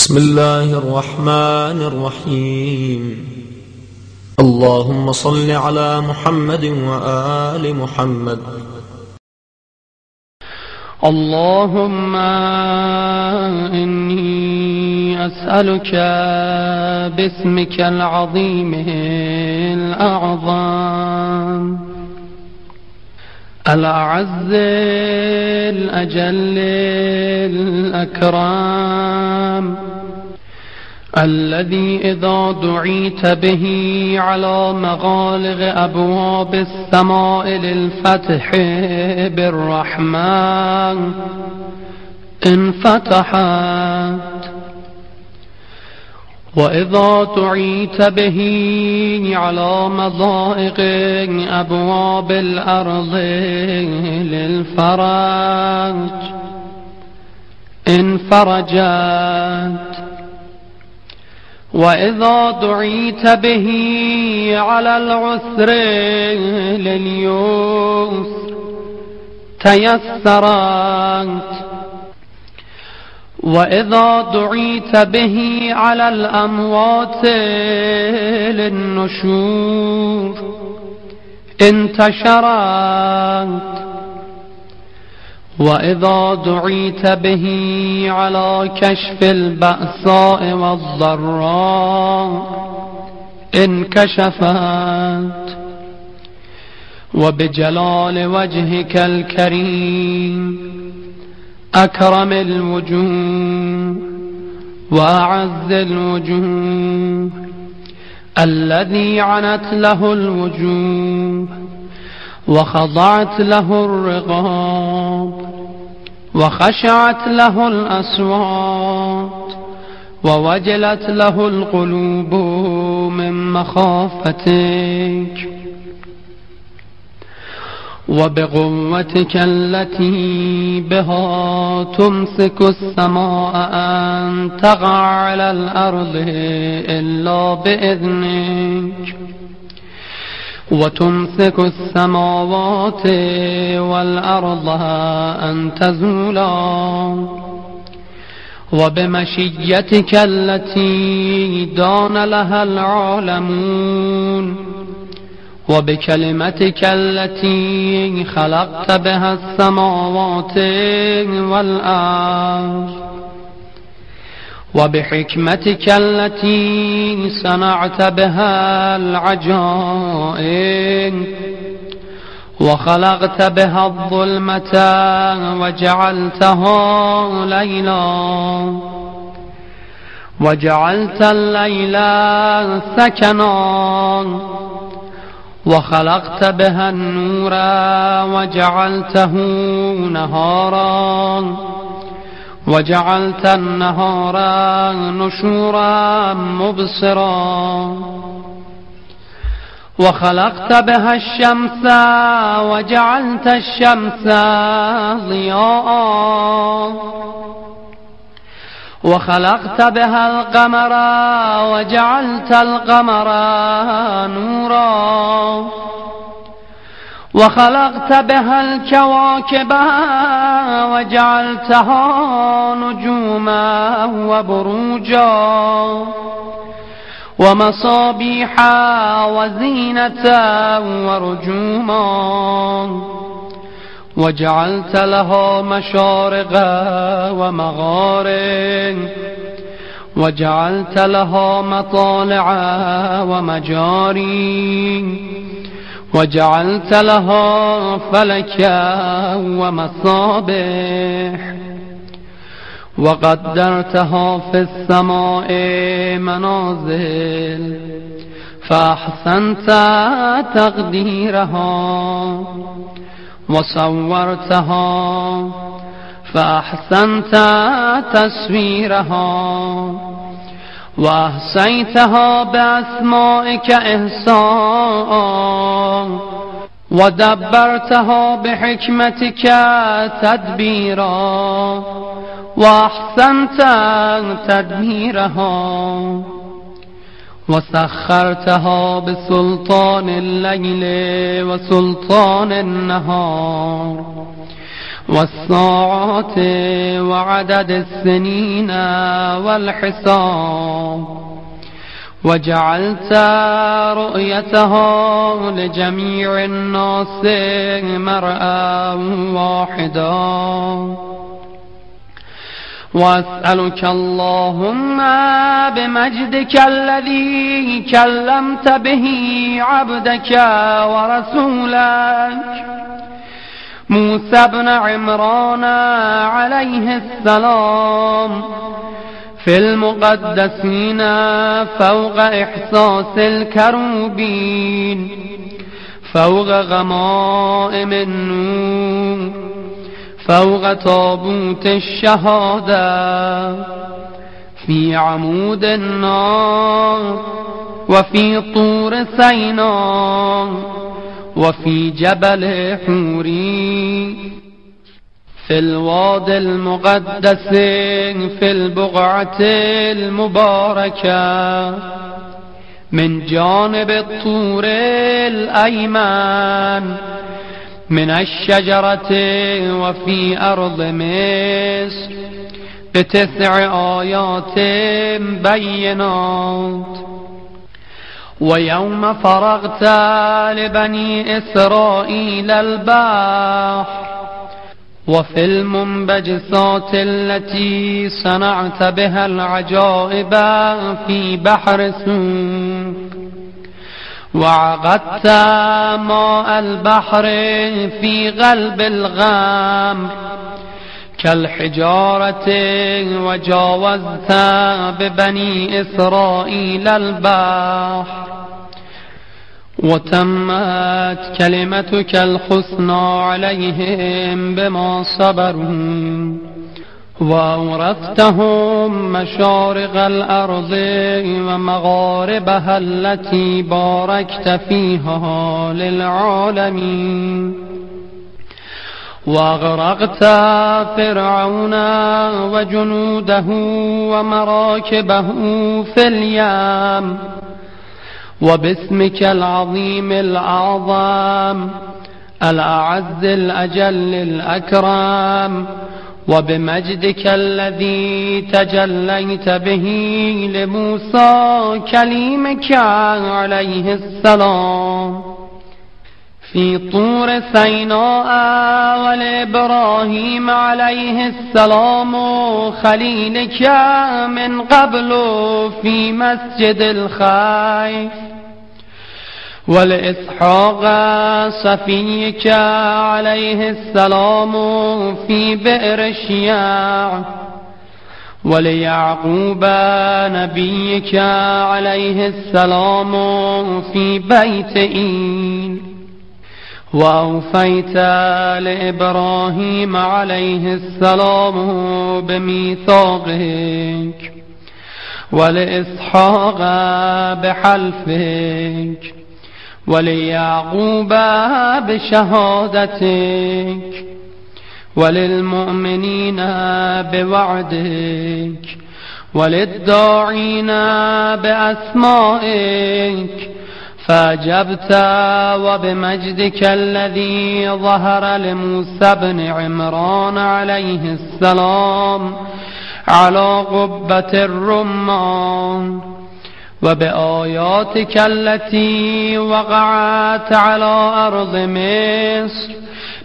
بسم الله الرحمن الرحيم. اللهم صل على محمد وآل محمد. اللهم إني أسألك باسمك العظيم الأعظم الأعز الأجل الأكرم الذي إذا دعيت به على مغالق أبواب السماء للفتح بالرحمن انفتحت، وإذا دعيت به على مضائق أبواب الأرض للفرج انفرجت، وإذا دعيت به على العسر لليسر تيسرت، وإذا دعيت به على الأموات للنشور انتشرت، وإذا دعيت به على كشف البأساء والضراء انكشفت، وبجلال وجهك الكريم أكرم الوجوه وأعز الوجوه الذي عنت له الوجوه وخضعت له الرقاب وخشعت له الأصوات ووجلت له القلوب من مخافتك، وبقوتك التي بها تمسك السماء أن تقع على الأرض إلا بإذنك، وتمسك السماوات والأرض أن تزولا، وبمشيتك التي دان لها العالمون، وبكلمتك التي خلقت بها السماوات والأرض، وبحكمتك التي صنعت بها العجائب، وخلقت بها الظلمة وجعلتها ليلا، وجعلت الليل سكنا، وخلقت بها النور وجعلته نهارا، وجعلت النهار نشورا مبصرا، وخلقت بها الشمس وجعلت الشمس ضياء، وخلقت بها القمر وجعلت القمر نورا، وخلقت بها الكواكب وجعلتها نجوما وبروجا ومصابيح وزينة ورجوما، وجعلت لها مشارق ومغارب، وجعلت لها مطالع ومجاري، وجعلت لها فلكا ومصابيح، وقدرتها في السماء منازل فأحسنت تقديرها، وصورتها فأحسنت تصويرها، وأحصيتها بأسمائك إحصاء، ودبرتها بحكمتك تدبيرا، وأحسنت تدبيرها، وسخرتها بسلطان الليل وسلطان النهار، والساعات وعدد السنين والحساب، وجعلت رؤيته لجميع الناس مرأى واحدا. وأسألك اللهم بمجدك الذي كلمت به عبدك ورسولك موسى بن عمران عليه السلام في المقدسين فوق إحساس الكروبين، فوق غمائم النور، فوق تابوت الشهادة، في عمود النار، وفي طور سيناء، وفي جبل حوري، في الوادي المقدس، في البقعة المباركة من جانب الطور الأيمن من الشجرة، وفي أرض مصر ب9 آيات بينات. ويوم فرغت لبني إسرائيل البحر، وفي المنبجسات التي صنعت بها العجائب في بحر سوف، وعقدت ماء البحر في قلب الغمر كالحجارة، وجاوزت ببني إسرائيل البحر، وتمت كلمتك الحسنى عليهم بما صبروا، وأورثتهم مشارق الأرض ومغاربها التي باركت فيها للعالمين. وأغرقت فرعون وجنوده ومراكبه في اليم، وباسمك العظيم الأعظم الأعز الأجل الأكرم، وبمجدك الذي تجليت به لموسى كليمك عليه السلام في طور سيناء، ولإبراهيم عليه السلام خليلك من قبل في مسجد الخيف، ولإسحاق صفيك عليه السلام في بئر شياع، وليعقوب نبيك عليه السلام في بيت إيل. وأوفيت لإبراهيم عليه السلام بميثاقك، ولإسحاق بحلفك، وليعقوب بشهادتك، وللمؤمنين بوعدك، وللداعين بأسمائك، فأجبت وبمجدك الذي ظهر لموسى بن عمران عليه السلام على قبة الرمان، وبآياتك التي وقعت على أرض مصر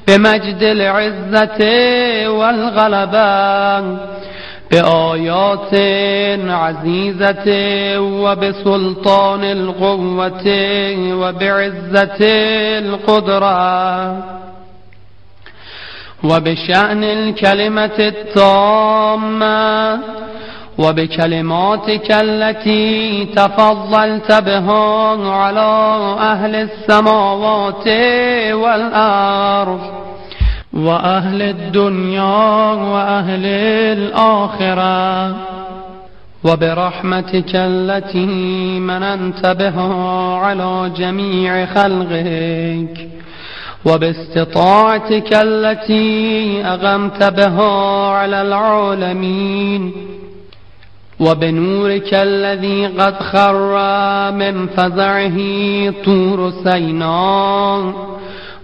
بمجد العزة والغلبة، بآيات عزيزة وبسلطان القوة وبعزة القدرة، وبشأن الكلمة التامة، وبكلماتك التي تفضلت بها على أهل السماوات والأرض وأهل الدنيا وأهل الآخرة، وبرحمتك التي مننت بها على جميع خلقك، وباستطاعتك التي أغمت بها على العالمين، وبنورك الذي قد خر من فزعه طور سيناء،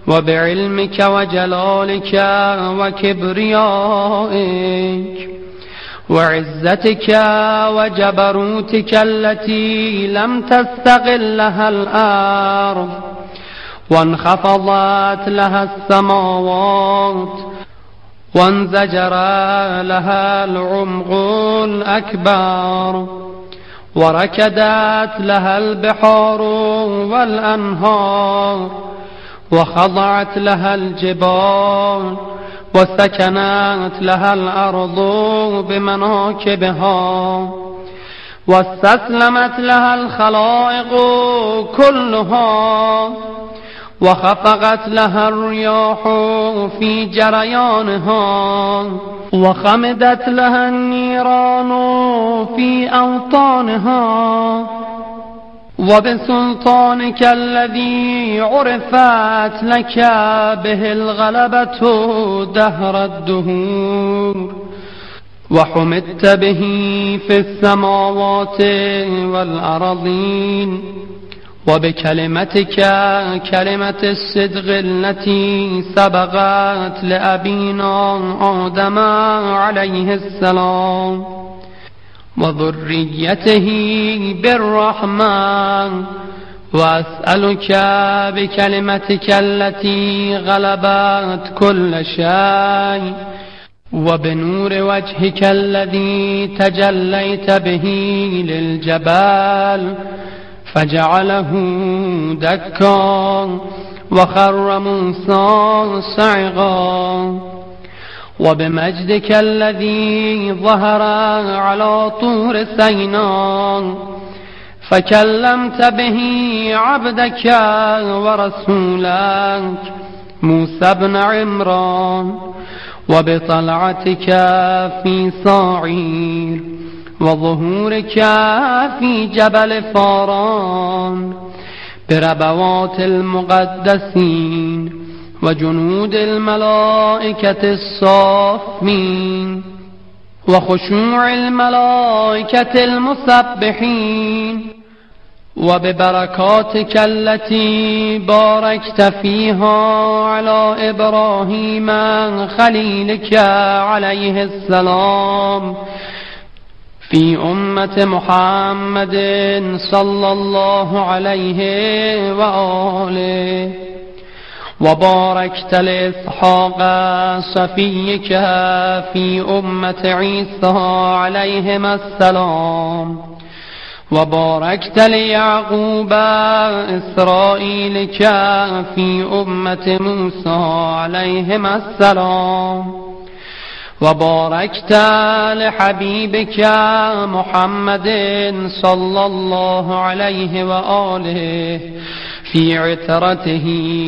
وبعلمك وجلالك وكبريائك وعزتك وجبروتك التي لم تستغلها الأرض وانخفضت لها السماوات وانزجر لها العمق الأكبر وركدت لها البحار والأنهار وخضعت لها الجبال وسكنت لها الأرض بمناكبها واستسلمت لها الخلائق كلها وخفقت لها الرياح في جريانها وخمدت لها النيران في أوطانها وبسلطانك الذي عرفت لك به الغلبة دهر الدهور وحمدت به في السماوات والأرضين وبكلمتك كلمة الصدق التي سبقت لأبينا آدم عليه السلام وذريته بالرحمن وأسألك بكلمتك التي غلبت كل شيء وبنور وجهك الذي تجليت به للجبال فجعله دكا وخر موسى صعقا وبمجدك الذي ظهر على طور سيناء فكلمت به عبدك ورسولك موسى بن عمران وبطلعتك في صاعير وظهورك في جبل فاران بربوات المقدسين وجنود الملائكة الصافين وخشوع الملائكة المسبحين وببركاتك التي باركت فيها على إبراهيم خليلك عليه السلام في أمة محمد صلى الله عليه وآله وباركت لإسحاق صفيك في أمة عيسى عليهما السلام وباركت ليعقوب إسرائيلك في أمة موسى عليهما السلام وباركت لحبيبك محمد صلى الله عليه وآله في عترته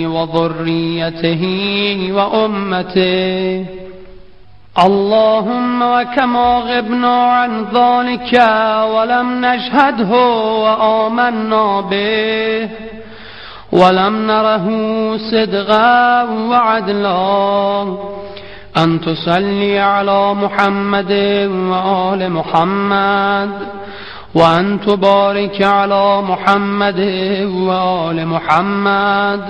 وذريته وأمته اللهم وكما غبنا عن ذلك ولم نشهده وآمنا به ولم نره صدقا وعدلا أن تصلي على محمد وآل محمد وأن تبارك على محمد وآل محمد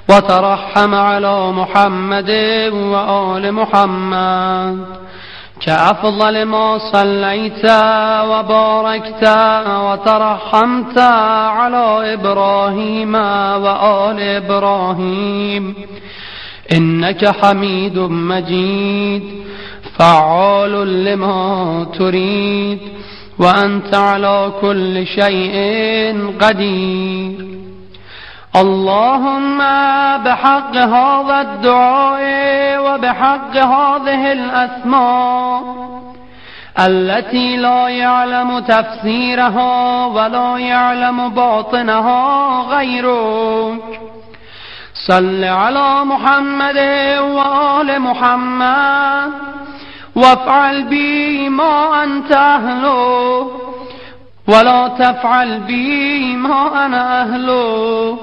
وترحم على محمد وآل محمد كأفضل ما صليت وباركت وترحمت على إبراهيم وآل إبراهيم إنك حميد مجيد فعال لما تريد وأنت على كل شيء قدير اللهم بحق هذا الدعاء وبحق هذه الأسماء التي لا يعلم تفسيرها ولا يعلم باطنها غيرك صل على محمد وآل محمد وافعل بي ما أنت أهله ولا تفعل بي ما أنا أهله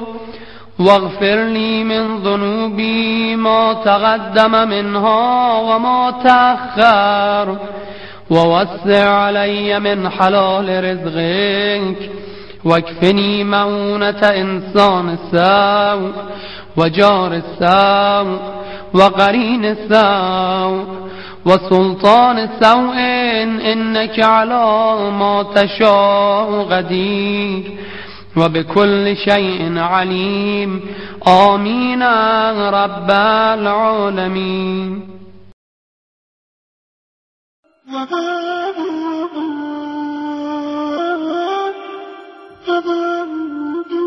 واغفر لي من ذنوبي ما تقدم منها وما تأخر ووسع علي من حلال رزقك واكفني مؤونة إنسان السوء وجار السوء وقرين السوء وسلطان السوء إنك على ما تشاء قدير وبكل شيء عليم آمين رب العالمين. Ba-ba-ba-ba-ba